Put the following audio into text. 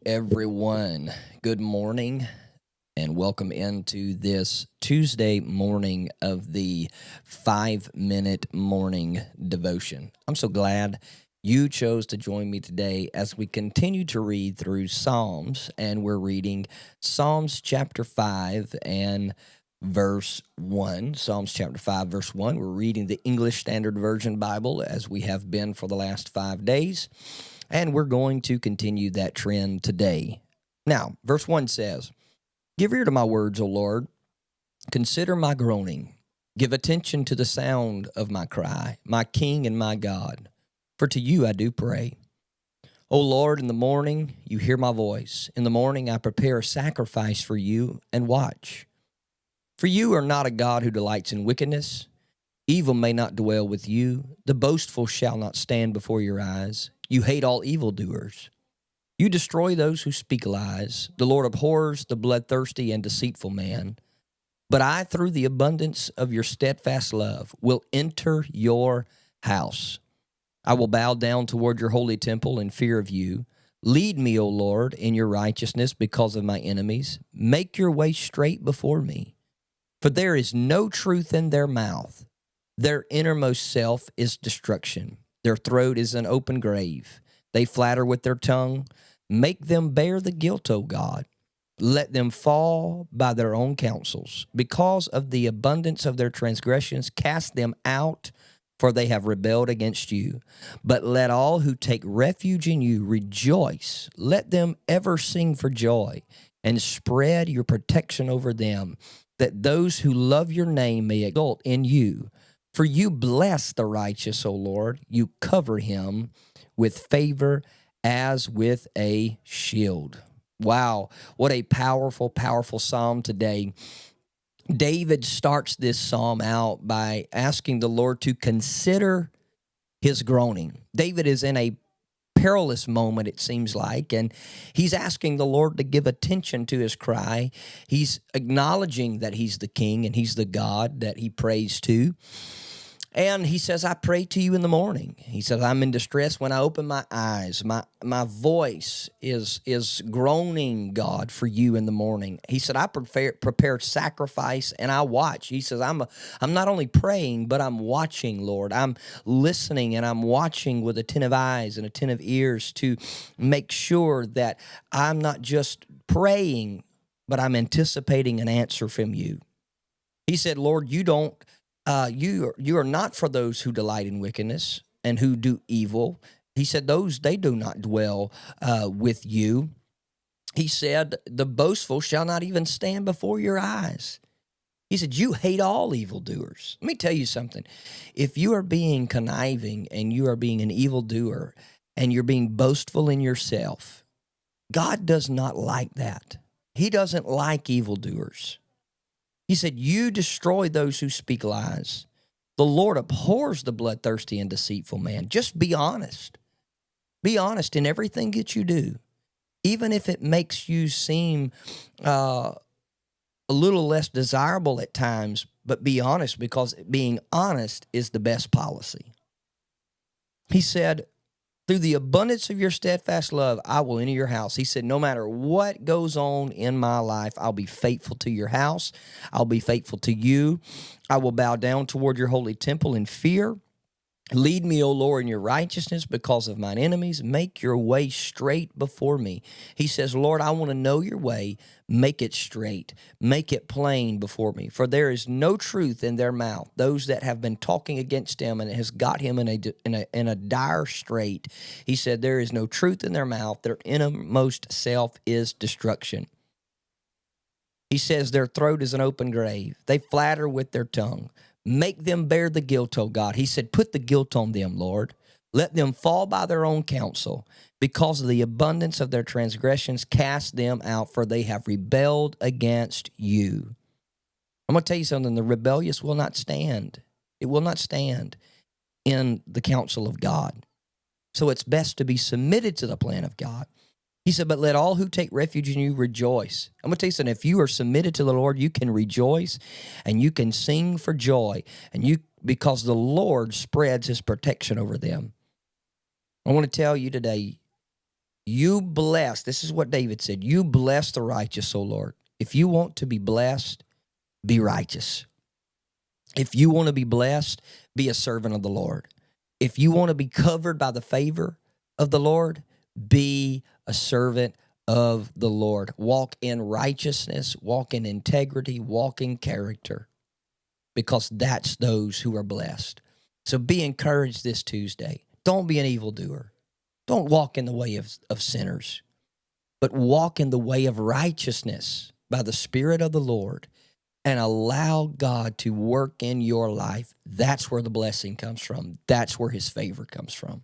everyone. Good morning and welcome into this Tuesday morning of the 5 Minute Morning Devotion. I'm so glad you chose to join me today as we continue to read through Psalms, and we're reading Psalms chapter 5 and verse 1. Psalms chapter 5, verse 1. We're reading the English Standard Version Bible as we have been for the last 5 days. And we're going to continue that trend today. Now, verse 1 says, "Give ear to my words, O Lord. Consider my groaning. Give attention to the sound of my cry, my King and my God. For to you I do pray. O Lord, in the morning you hear my voice. In the morning I prepare a sacrifice for you and watch. For you are not a God who delights in wickedness. Evil may not dwell with you. The boastful shall not stand before your eyes. You hate all evildoers. You destroy those who speak lies. The Lord abhors the bloodthirsty and deceitful man. But I, through the abundance of your steadfast love, will enter your house. I will bow down toward your holy temple in fear of you. Lead me, O Lord, in your righteousness because of my enemies. Make your way straight before me. For there is no truth in their mouth. Their innermost self is destruction. Their throat is an open grave. They flatter with their tongue. Make them bear the guilt, O God. Let them fall by their own counsels. Because of the abundance of their transgressions, cast them out, for they have rebelled against you. But let all who take refuge in you rejoice. Let them ever sing for joy, and spread your protection over them, that those who love your name may exult in you. For you bless the righteous, O Lord. You cover him with favor as with a shield." Wow, what a powerful, powerful psalm today. David starts this psalm out by asking the Lord to consider his groaning. David is in a perilous moment, it seems like, and he's asking the Lord to give attention to his cry. He's acknowledging that he's the king and he's the God that he prays to. And he says, I pray to you in the morning. He says, I'm in distress when I open my eyes. My voice is groaning, God, for you in the morning. He said, I prepare sacrifice and I watch. He says, I'm not only praying, but I'm watching, Lord. I'm listening and I'm watching with attentive eyes and attentive ears to make sure that I'm not just praying, but I'm anticipating an answer from you. He said, Lord, you are not for those who delight in wickedness and who do evil. He said, they do not dwell with you. He said, the boastful shall not even stand before your eyes. He said, you hate all evildoers. Let me tell you something. If you are being conniving and you are being an evildoer and you're being boastful in yourself, God does not like that. He doesn't like evildoers. He said, you destroy those who speak lies. The Lord abhors the bloodthirsty and deceitful man. Just be honest. Be honest in everything that you do, even if it makes you seem a little less desirable at times, but be honest, because being honest is the best policy. He said, through the abundance of your steadfast love, I will enter your house. He said, no matter what goes on in my life, I'll be faithful to your house. I'll be faithful to you. I will bow down toward your holy temple in fear. Lead me, O Lord, in your righteousness because of mine enemies. Make your way straight before me. He says, Lord, I want to know your way. Make it straight. Make it plain before me. For there is no truth in their mouth. Those that have been talking against him and it has got him in a dire strait. He said, there is no truth in their mouth. Their innermost self is destruction. He says, their throat is an open grave. They flatter with their tongue. Make them bear the guilt, O God. He said, put the guilt on them, Lord. Let them fall by their own counsel. Because of the abundance of their transgressions, cast them out, for they have rebelled against you. I'm going to tell you something. The rebellious will not stand. It will not stand in the counsel of God. So it's best to be submitted to the plan of God. He said, but let all who take refuge in you rejoice. I'm going to tell you something. If you are submitted to the Lord, you can rejoice and you can sing for joy, and because the Lord spreads his protection over them. I want to tell you today, You bless. This is what David said. You bless the righteous, O Lord. If you want to be blessed, be righteous. If you want to be blessed, be a servant of the Lord. If you want to be covered by the favor of the Lord, be a servant of the Lord. Walk in righteousness, walk in integrity, walk in character, because that's those who are blessed. So be encouraged this Tuesday. Don't be an evildoer. Don't walk in the way of sinners, but walk in the way of righteousness by the Spirit of the Lord, and allow God to work in your life. That's where the blessing comes from. That's where his favor comes from.